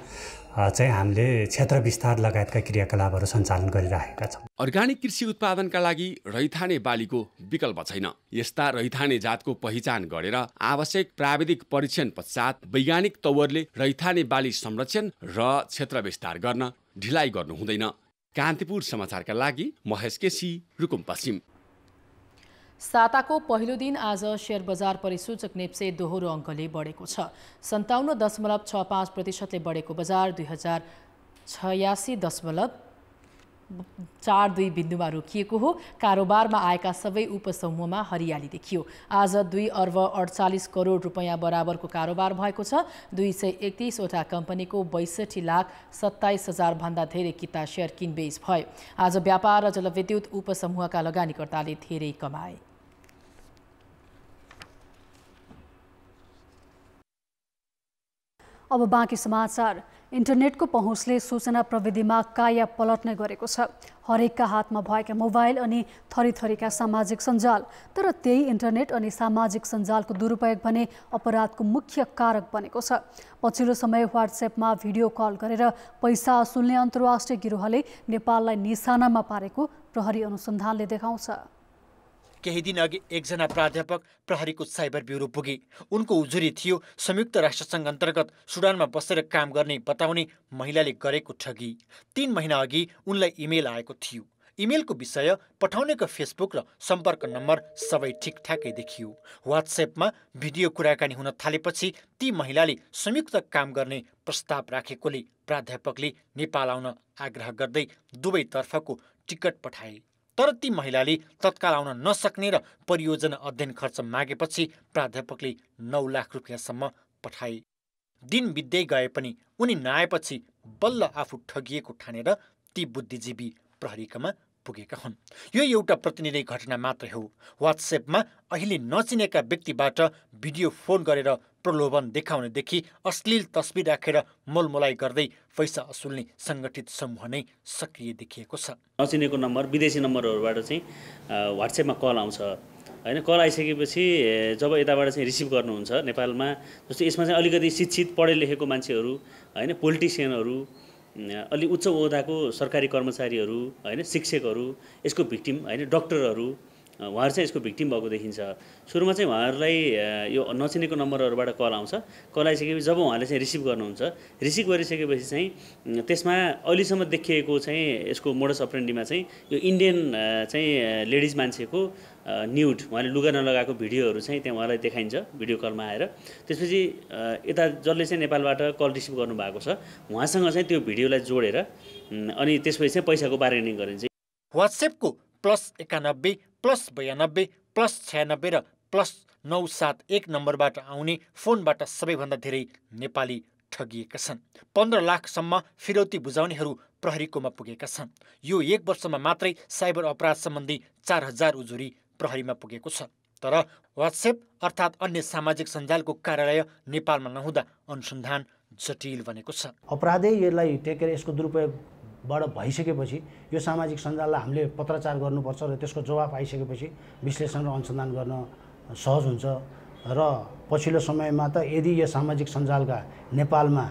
चाहिँ हामीले क्षेत्र विस्तार लगायतका क्रियाकलापहरू सञ्चालन गरिरहेका छौँ। अर्ग्यानिक कृषि उत्पादनका लागि रैथाने बालीको विकल्प छैन। यस्ता रैथाने जातको पहिचान गरेर आवश्यक प्राविधिक परीक्षण पश्चात वैज्ञानिक तवरले रैथाने बाली संरक्षण र क्षेत्र विस्तार गर्न ढिलाइ गर्नु हुँदैन। कान्तिपुर समाचारका लागि महेश केसी, रुकुम पश्चिम। साताको पहिलो दिन आज शेयर बजार परिसूचक नेप्से दोहोरो अङ्कले बढेको छ। 57.65% बढेको बजार 2086.42 बिन्दुमा रोकिएको हो। कारोबारमा आएका सबै उपसमूहमा हरियाली देखियो। आज 2 अर्ब 48 करोड रुपैयाँ बराबरको कारोबार भएको छ। 231 वटा कम्पनीको 62,27,000 भन्दा धेरै किता शेयर किनबेच भए। आज व्यापार र जलविद्युत उपसमूहका लगानीकर्ताले धेरै कमाए। अब बाँकी समाचार। इन्टरनेटको पहुँचले सूचना प्रविधिमा काया पलट्ने गरेको छ। हरेकका हातमा भएका मोबाइल अनि थरीथरीका सामाजिक सञ्जाल। तर त्यही इन्टरनेट अनि सामाजिक सञ्जालको दुरुपयोग भने अपराधको मुख्य कारक बनेको छ। पछिल्लो समय व्हाट्सएपमा भिडियो कल गरेर पैसा असुल्ने अन्तर्राष्ट्रिय गिरोहले नेपाललाई निशानामा पारेको प्रहरी अनुसन्धानले देखाउँछ। केही दिन अघि एकजना प्राध्यापक प्रहरीको साइबर ब्युरो पुगे। उनको उजुरी थियो संयुक्त राष्ट्रसङ्घ अन्तर्गत सुडानमा बसेर काम गर्ने बताउने महिलाले गरेको ठगी। 3 महिना अघि उनलाई इमेल आएको थियो। इमेलको विषय, पठाउनेको फेसबुक र सम्पर्क नम्बर सबै ठिकठाकै देखियो। व्हाट्सएपमा भिडियो कुराकानी हुन थालेपछि ती महिलाले संयुक्त काम गर्ने प्रस्ताव राखेकोले प्राध्यापकले नेपाल आउन आग्रह गर्दै दुवैतर्फको टिकट पठाए। तर ती महिलाले तत्काल आउन नसक्ने र परियोजना अध्ययन खर्च मागेपछि प्राध्यापकले 9 लाख रुपियाँसम्म पठाए। दिन बित्दै गए पनि उनी नआएपछि बल्ल आफू ठगिएको ठानेर ती बुद्धिजीवी प्रहरीकामा पुगेका हुन्। यो एउटा प्रतिनिधि घटना मात्रै हो। व्हाट्सएपमा अहिले नचिनेका व्यक्तिबाट भिडियो फोन गरेर प्रलोभन देखाउनेदेखि अश्लील तस्बिर राखेर मोलमोलाई गर्दै पैसा असुल्ने सङ्गठित समूह नै सक्रिय देखिएको छ। नचिनेको नम्बर, विदेशी नम्बरहरूबाट चाहिँ व्हाट्सएपमा कल आउँछ हैन। कल आइसकेपछि जब यताबाट चाहिँ रिसिभ गर्नुहुन्छ नेपालमा, जस्तो यसमा चाहिँ अलिकति शिक्षित पढे लेखेको मान्छेहरू हैन, पोलिटिसियनहरू, अलि उच्च ओहदाको सरकारी कर्मचारीहरू हैन, शिक्षकहरू, यसको भिक्टिम हैन, डक्टरहरू, उहाँहरू चाहिँ यसको भिक्टिम भएको देखिन्छ। सुरुमा चाहिँ उहाँहरूलाई यो नचिनेको नम्बरहरूबाट कल आउँछ। कल आइसकेपछि जब उहाँले चाहिँ रिसिभ गर्नुहुन्छ, रिसिभ गरिसकेपछि चाहिँ त्यसमा अहिलेसम्म देखिएको चाहिँ यसको मोडस अप्रेन्डीमा चाहिँ यो इन्डियन चाहिँ लेडिज मान्छेको न्युड, उहाँले लुगा नलगाएको भिडियोहरू चाहिँ त्यहाँ उहाँलाई देखाइन्छ भिडियो कलमा आएर। त्यसपछि यता जसले चाहिँ नेपालबाट कल रिसिभ गर्नुभएको छ उहाँसँग चाहिँ त्यो भिडियोलाई जोडेर अनि त्यसपछि चाहिँ पैसाको बार्गेनिङ गरिन्छ। व्हाट्सएपको +91 +92 +96 र +971 नम्बरबाट आउने फोनबाट सबैभन्दा धेरै नेपाली ठगिएका छन्। 15 लाखसम्म फिरौती बुझाउनेहरू प्रहरीकोमा पुगेका छन्। यो 1 वर्षमा मात्रै साइबर अपराध सम्बन्धी 4000 उजुरी प्रहरीमा पुगेको छ। तर व्हाट्सएप अर्थात् अन्य सामाजिक सञ्जालको कार्यालय नेपालमा नहुँदा अनुसन्धान जटिल बनेको छ। अपराधै यसलाई टेकेर यसको दुरुपयोगबाट भइसकेपछि यो सामाजिक सञ्जाललाई हामीले पत्रचार गर्नुपर्छ र त्यसको जवाफ आइसकेपछि विश्लेषण र अनुसन्धान गर्न सहज हुन्छ। र पछिल्लो समयमा त यदि यो सामाजिक सञ्जालका नेपालमा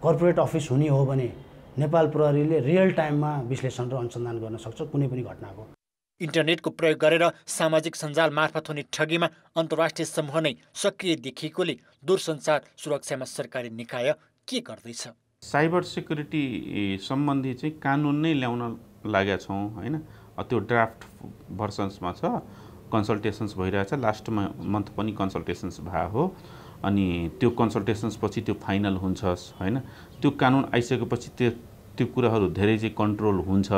कर्पोरेट अफिस हुने हो भने नेपाल प्रहरीले रियल टाइममा विश्लेषण र अनुसन्धान गर्न सक्छ कुनै पनि घटनाको। इन्टरनेटको प्रयोग गरेर सामाजिक सञ्जाल मार्फत हुने ठगीमा अन्तर्राष्ट्रिय समूह नै सक्रिय देखिएकोले दूरसञ्चार सुरक्षामा सरकारी निकाय के गर्दैछ? साइबर सिक्युरिटी सम्बन्धी चाहिँ कानुन नै ल्याउन लागेका छौँ हैन। त्यो ड्राफ्ट भर्सन्समा छ, कन्सल्टेसन्स भइरहेछ। लास्ट मन्थ पनि कन्सल्टेसन्स भयो हो। अनि त्यो कन्सल्टेसन्स पछि त्यो फाइनल हुन्छ हैन। त्यो कानुन आइसकेपछि त्यो कुराहरू धेरै चाहिँ कन्ट्रोल हुन्छ।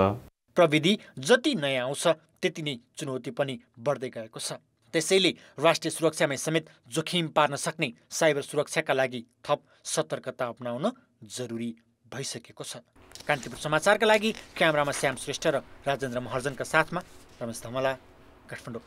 प्रविधि जति नयाँ आउँछ त्यति नै चुनौती पनि बढ्दै गएको छ। त्यसैले राष्ट्रिय सुरक्षामै समेत जोखिम पार्न सक्ने साइबर सुरक्षाका लागि थप सतर्कता अपनाउन जरुरी भइसकेको छ। कान्तिपुर समाचारका लागि क्यामेरामा श्याम श्रेष्ठ र राजेन्द्र महर्जनका साथमा रमेश धमला, काठमाडौँ।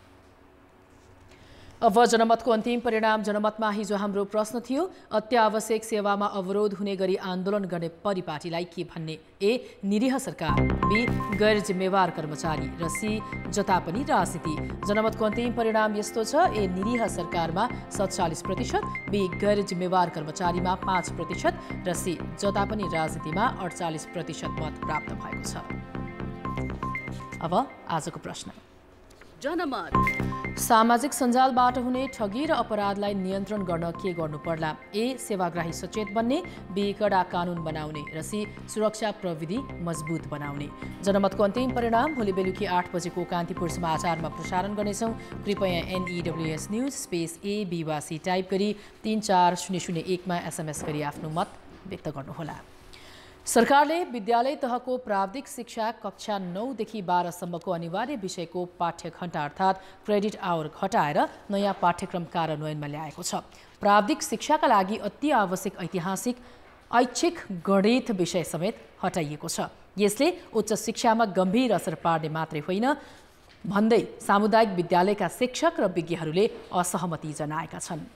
अब जनमतको अन्तिम परिणाम। जनमतमा हिजो हाम्रो प्रश्न थियो, अत्यावश्यक सेवामा अवरोध हुने गरी आन्दोलन गर्ने परिपाटीलाई के भन्ने? ए. निरीह सरकार, बी. गैर जिम्मेवार कर्मचारी र सी. जता पनि राजनीति। जनमतको अन्तिम परिणाम यस्तो छ, ए. निरीह सरकारमा 47%, बी. गैर जिम्मेवार कर्मचारीमा 5% र सी. जता पनि राजनीतिमा 48% मत प्राप्त भएको छ। अब आजको प्रश्न। जनमत। सामाजिक सञ्जालबाट हुने ठगी र अपराधलाई नियन्त्रण गर्न के गर्नु पर्ला? ए. सेवाग्राही सचेत बन्ने, बी. कडा कानुन बनाउने र सी. सुरक्षा प्रविधि मजबुत बनाउने। जनमतको अन्तिम परिणाम भोलि बेलुकी 8 बजेको कान्तिपुर समाचारमा प्रसारण गर्नेछौँ। कृपया NEWS news space A, B वा C टाइप गरी 34001 मा SMS गरी आफ्नो मत व्यक्त गर्नुहोला। सरकारले विद्यालय तहको प्राविधिक शिक्षा कक्षा 9 देखि 12 सम्मको अनिवार्य विषयको पाठ्यघण्टा अर्थात् क्रेडिट आवर घटाएर नयाँ पाठ्यक्रम कार्यान्वयनमा ल्याएको छ। प्राविधिक शिक्षाका लागि अति आवश्यक ऐच्छिक गणित विषय समेत हटाइएको छ। यसले उच्च शिक्षामा गम्भीर असर पार्ने मात्रै होइन भन्दै सामुदायिक विद्यालयका शिक्षक र विज्ञहरूले असहमति जनाएका छन्।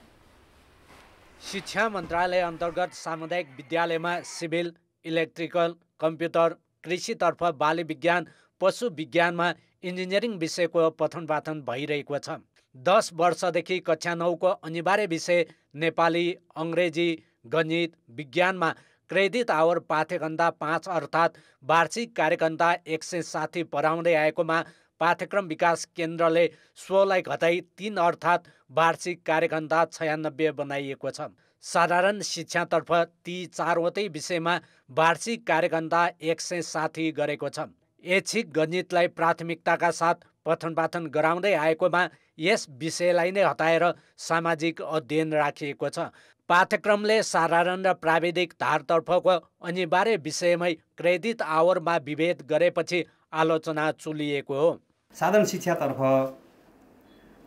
शिक्षा मन्त्रालय अन्तर्गत सामुदायिक विद्यालयमा सिभिल, इलेक्ट्रिकल, कम्प्युटर, कृषितर्फ बाली विज्ञान, पशु विज्ञानमा इन्जिनियरिङ विषयको पठन पाठन भइरहेको छ। 10 वर्षदेखि कक्षा 9 को अनिवार्य विषय नेपाली, अङ्ग्रेजी, गणित, विज्ञानमा क्रेडिट आवर पाठ्यघण्टा 5 अर्थात् वार्षिक कार्यघण्टा 160 पढाउँदै आएकोमा पाठ्यक्रम विकास केन्द्रले 16लाई घटाई 3 अर्थात् वार्षिक कार्यघण्टा 96 बनाइएको छ। साधारण शिक्षातर्फ ती 4वटै विषयमा वार्षिक कार्यघण्टा 160 गरेको छ। ऐच्छिक गणितलाई प्राथमिकताका साथ पठन पाठन गराउँदै आएकोमा यस विषयलाई नै हटाएर सामाजिक अध्ययन राखिएको छ। पाठ्यक्रमले साधारण र प्राविधिक धारतर्फको अनिवार्य विषयमै क्रेडिट आवरमा विभेद गरेपछि आलोचना चुलिएको हो। साधारण शिक्षातर्फ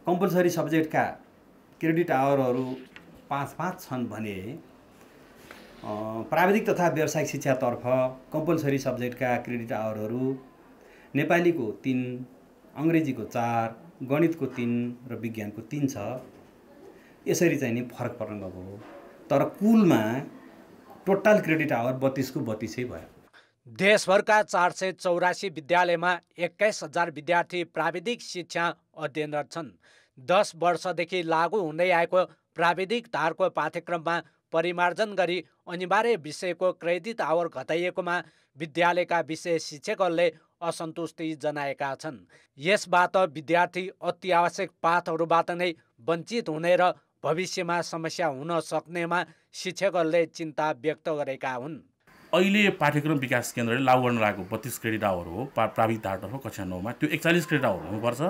कम्पलसरी सब्जेक्टका क्रेडिट आवरहरू 5-5 छन् भने प्राविधिक तथा व्यावसायिक शिक्षातर्फ कम्पलसरी सब्जेक्टका क्रेडिट आवरहरू नेपालीको 3, अङ्ग्रेजीको 4, गणितको 3 र विज्ञानको 3 छ। यसरी चाहिँ नि फरक पर्न गएको हो। तर कुलमा टोटल क्रेडिट आवर 32 को 32 भयो। देशभरका 484 विद्यालयमा 21,000 विद्यार्थी प्राविधिक शिक्षा अध्ययनरत छन्। 10 वर्षदेखि लागू हुँदै आएको प्राविधिक धारको पाठ्यक्रममा परिमार्जन गरी अनिवार्य विषयको क्रेडिट आवर घटाइएकोमा विद्यालयका विषय शिक्षकहरूले असन्तुष्टि जनाएका छन्। यसबाट विद्यार्थी अति आवश्यक पाठहरूबाट नै वञ्चित हुने र भविष्यमा समस्या हुन सक्नेमा शिक्षकहरूले चिन्ता व्यक्त गरेका हुन्। अहिले पाठ्यक्रम विकास केन्द्रले लागू गर्न लागेको 32 क्रेडिट आवर हो प्राविधिक धारतर्फ कक्षा 9 मा। त्यो 41 क्रेडिट आवर हुनुपर्छ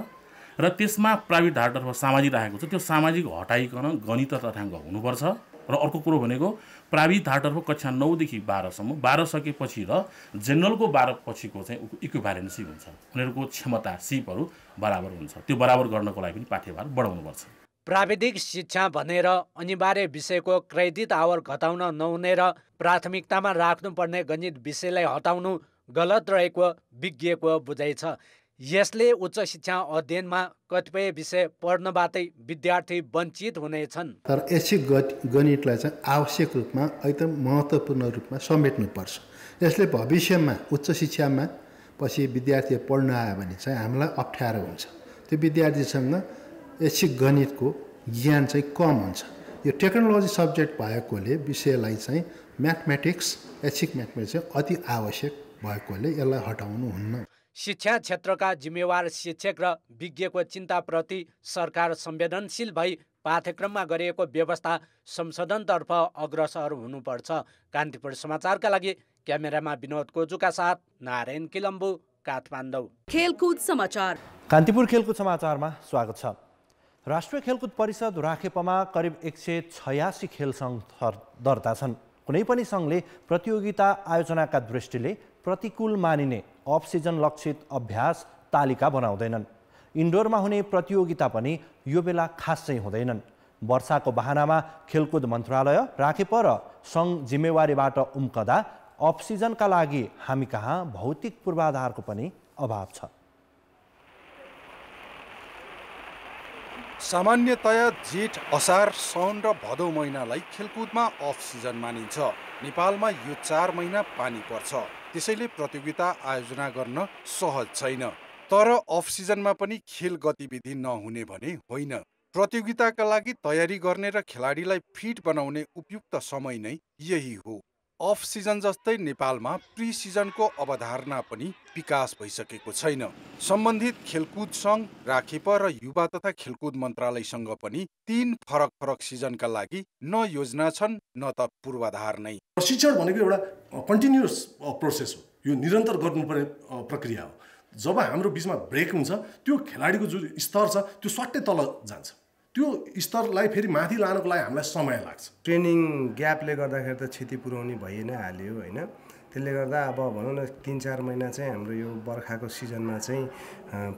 र त्यसमा प्राविधिक धारतर्फ सामाजिक राखेको छ। त्यो सामाजिक हटाइकन गणित तथ्याङ्क हुनुपर्छ। र अर्को कुरो भनेको प्राविधिक धारतर्फ कक्षा 9 देखि 12 सम्म, 12 सकेपछि र जेनरलको 12 पछिको चाहिँ इक्विभ्यालेन्सी हुन्छ। उनीहरूको क्षमता सिपहरू बराबर हुन्छ। त्यो बराबर गर्नको लागि पनि पाठ्यभार बढाउनुपर्छ। प्राविधिक शिक्षा भनेर अनिवार्य विषयको क्रेडिट आवर घटाउन नहुने र प्राथमिकतामा राख्नुपर्ने गणित विषयलाई हटाउनु गलत रहेको विज्ञको बुझाइ छ। यसले उच्च शिक्षा अध्ययनमा कतिपय विषय पढ्नबाटै विद्यार्थी वञ्चित हुनेछन्। तर ऐच्छिक गणितलाई चाहिँ आवश्यक रूपमा एकदम महत्त्वपूर्ण रूपमा समेट्नुपर्छ। यसले भविष्यमा उच्च शिक्षामा पछि विद्यार्थी पढ्न आयो भने चाहिँ हामीलाई अप्ठ्यारो हुन्छ। त्यो विद्यार्थीसँग ऐच्छिक गणितको ज्ञान चाहिँ कम हुन्छ। यो टेक्नोलोजी सब्जेक्ट भएकोले विषयलाई चाहिँ म्याथमेटिक्स, ऐच्छिक म्याथमेटिक्स चाहिँ अति आवश्यक भएकोले यसलाई हटाउनु हुन्न। शिक्षा क्षेत्रका जिम्मेवार शिक्षक र विज्ञको चिन्ताप्रति सरकार संवेदनशील भई पाठ्यक्रममा गरिएको व्यवस्था संशोधनतर्फ अग्रसर हुनुपर्छ। कान्तिपुर समाचारका लागि क्यामेरामा विनोद कोजुका साथ नारायण किलम्बु, काठमाडौँ। खेलकुद समाचार। कान्तिपुर खेलकुद समाचारमा स्वागत छ। राष्ट्रिय खेलकुद परिषद राखेपमा करिब 186 खेल सङ्घ दर्ता छन्। कुनै पनि सङ्घले प्रतियोगिता आयोजनाका दृष्टिले प्रतिकूल मानिने अफ सिजन लक्षित अभ्यास तालिका बनाउँदैनन्। इन्डोरमा हुने प्रतियोगिता पनि यो बेला खासै हुँदैनन्। वर्षाको बहानामा खेलकुद मन्त्रालय राखेप र सङ्घ जिम्मेवारीबाट उम्कदा अफ सिजनका लागि हामी कहाँ भौतिक पूर्वाधारको पनि अभाव छ। सामान्यतया जेठ, असार, साउन र भदौ महिनालाई खेलकुदमा अफ सिजन मानिन्छ। नेपालमा यो 4 महिना पानी पर्छ, त्यसैले प्रतियोगिता आयोजना गर्न सहज छैन। तर अफ सिजनमा पनि खेल गतिविधि नहुने भने होइन। प्रतियोगिताका लागि तयारी गर्ने र खेलाडीलाई फिट बनाउने उपयुक्त समय नै यही हो। अफ सिजन जस्तै नेपालमा प्री सिजनको अवधारणा पनि विकास भइसकेको छैन। सम्बन्धित खेलकुद सङ्घ, राखेप र युवा तथा खेलकुद मन्त्रालयसँग पनि 3 फरक सिजनका लागि न योजना छन् न त पूर्वाधार नै। प्रशिक्षण भनेको एउटा कन्टिन्युअस प्रोसेस हो, यो निरन्तर गर्नुपर्ने प्रक्रिया हो। जब हाम्रो बिचमा ब्रेक हुन्छ त्यो खेलाडीको जुन स्तर छ त्यो सट्टै तल जान्छ। त्यो स्तरलाई फेरि माथि लानको लागि हामीलाई समय लाग्छ। ट्रेनिङ ग्यापले गर्दाखेरि त क्षति पुर्याउने भइ नै हाल्यो होइन। त्यसले गर्दा अब भनौँ न 3-4 महिना चाहिँ हाम्रो यो बर्खाको सिजनमा चाहिँ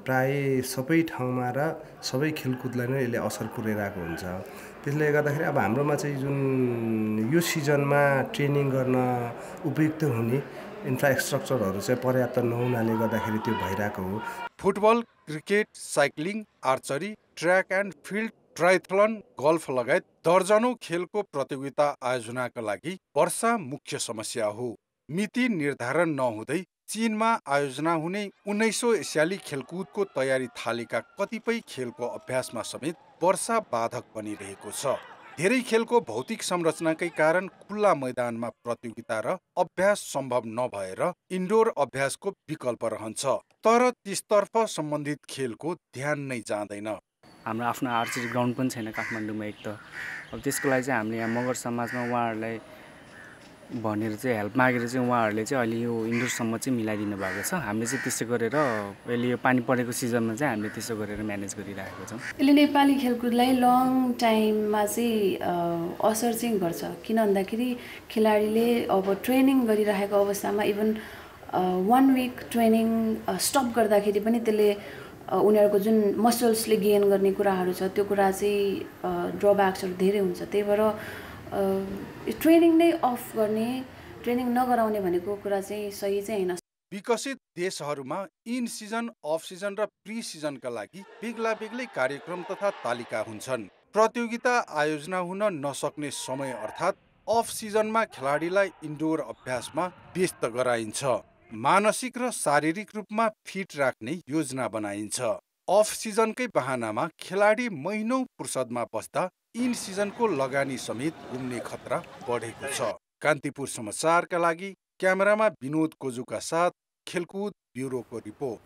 प्राय सबै ठाउँमा र सबै खेलकुदलाई नै यसले असर पुर्याइरहेको हुन्छ। त्यसले गर्दाखेरि अब हाम्रोमा चाहिँ जुन यो सिजनमा ट्रेनिङ गर्न उपयुक्त हुने इन्फ्रास्ट्रक्चरहरू चाहिँ पर्याप्त नहुनाले गर्दाखेरि त्यो भइरहेको हो। Football, cricket, cycling, archery, track and field, triathlon, golf लगायत दर्जनौं खेलको प्रतियोगिता आयोजनाका लागि वर्षा मुख्य समस्या हो। मिति निर्धारण नहुँदै चीनमा आयोजना हुने 1900 एसियाली खेलकुदको तयारी थालेका कतिपय खेलको अभ्यासमा समेत वर्षा बाधक बनिरहेको छ। धेरै खेलको भौतिक संरचनाकै कारण खुल्ला मैदानमा प्रतियोगिता र अभ्यास सम्भव नभएर इन्डोर अभ्यासको विकल्प रहन्छ। तर त्यसतर्फ सम्बन्धित खेलको ध्यान नै जाँदैन। हाम्रो आफ्नो आर्चरी ग्राउन्ड पनि छैन काठमाडौँमा एक त। अब त्यसको लागि चाहिँ हामीले यहाँ मगर समाजमा उहाँहरूलाई भनेर चाहिँ हेल्प मागेर चाहिँ उहाँहरूले चाहिँ अहिले यो इन्डोरसम्म चाहिँ मिलाइदिनु भएको छ। हामीले चाहिँ त्यसो गरेर अहिले यो पानी परेको सिजनमा चाहिँ हामीले त्यसो गरेर म्यानेज गरिरहेको छौँ। यसले नेपाली खेलकुदलाई लङ टाइममा चाहिँ असर चाहिँ गर्छ। किन भन्दाखेरि खेलाडीले अब ट्रेनिङ गरिरहेको अवस्थामा इभन 1 विक ट्रेनिङ स्टप गर्दाखेरि पनि त्यसले उनीहरूको जुन मसल्सले गेन गर्ने कुराहरू छ त्यो कुरा चाहिँ ड्रब्याक्सहरू धेरै हुन्छ। त्यही भएर ट्रेनिङ नै अफ गर्ने, ट्रेनिङ नगराउने भनेको कुरा चाहिँ सही चाहिँ होइन। विकसित देशहरूमा इन सिजन, अफ सिजन र प्री सिजनका लागि बेग्लै कार्यक्रम तथा तालिका हुन्छन्। प्रतियोगिता आयोजना हुन नसक्ने समय अर्थात् अफ सिजनमा खेलाडीलाई इन्डोर अभ्यासमा व्यस्त गराइन्छ। मानसिक र शारीरिक रूपमा फिट राख्ने योजना बनाइन्छ। अफ सिजनकै बहानामा खेलाडी महिनौं फुर्सदमा बस्दा इन सिजनको लगानी समेत गुम्ने खतरा बढेको छ। कान्तिपुर समाचारका लागि क्यामेरामा विनोद कोजुका साथ खेलकुद ब्युरोको रिपोर्ट।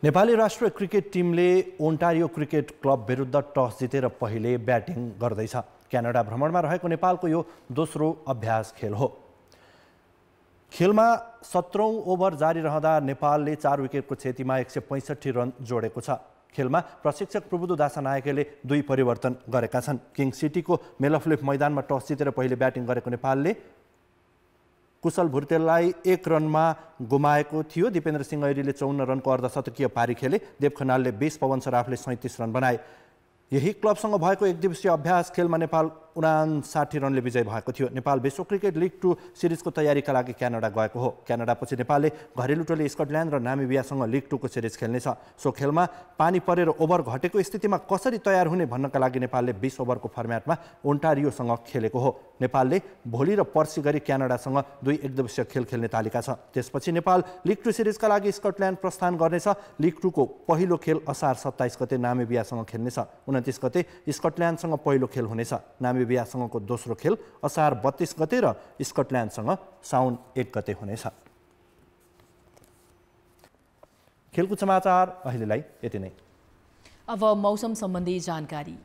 नेपाली राष्ट्रिय क्रिकेट टिमले ओन्टारियो क्रिकेट क्लब विरुद्ध टस जितेर पहिले ब्याटिङ गर्दैछ। क्यानाडा भ्रमणमा रहेको नेपालको यो दोस्रो अभ्यास खेल हो। खेलमा 17औं ओभर जारी रहँदा नेपालले 4 विकेटको क्षतिमा 165 रन जोडेको छ। खेलमा प्रशिक्षक प्रबुद्धु दासानायकेले 2 परिवर्तन गरेका छन्। किङ सिटीको मेलफ्लिप मैदानमा टस जितेर पहिले ब्याटिङ गरेको नेपालले कुशल भुर्तेललाई 1 रनमा गुमाएको थियो। दिपेन्द्र सिंह ऐरीले 54 रनको अर्धशतकीय पारी खेले। देव खनालले 20, पवन सराफले 37 रन बनाए। यही क्लबसँग भएको एकदिवसीय अभ्यास खेलमा नेपाल 59 रनले विजय भएको थियो। नेपाल विश्व क्रिकेट लिग 2 सिरिजको तयारीका लागि क्यानाडा गएको हो। क्यानाडापछि नेपालले घरेलु टोली स्कटल्यान्ड र नामिबियासँग लिग 2 को सिरिज खेल्नेछ। सो खेलमा पानी परेर ओभर घटेको स्थितिमा कसरी तयार हुने भन्नका लागि नेपालले 20 ओभरको फर्म्याटमा ओन्टारियोसँग खेलेको हो। नेपालले भोलि र पर्सि गरी क्यानाडासँग 2 एकदिवसीय खेल खेल्ने तालिका छ। त्यसपछि नेपाल लिग 2 सिरिजका लागि स्कटल्यान्ड प्रस्थान गर्नेछ। लिग 2 को पहिलो खेल असार 27 गते नामिबियासँग खेल्नेछ। 29 गते स्कटल्यान्डसँग पहिलो खेल हुनेछ। नामिबियासँगको दोस्रो खेल असार 32 गते र स्कटल्यान्डसँग साउन 1 गते हुनेछ। खेलकुद समाचार अहिलेलाई यति नै। अब मौसम सम्बन्धी जानकारी।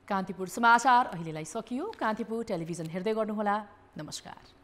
कान्तिपुर समाचार अहिलेलाई सकियो। कान्तिपुर टेलिभिजन हेर्दै गर्नुहोला। नमस्कार।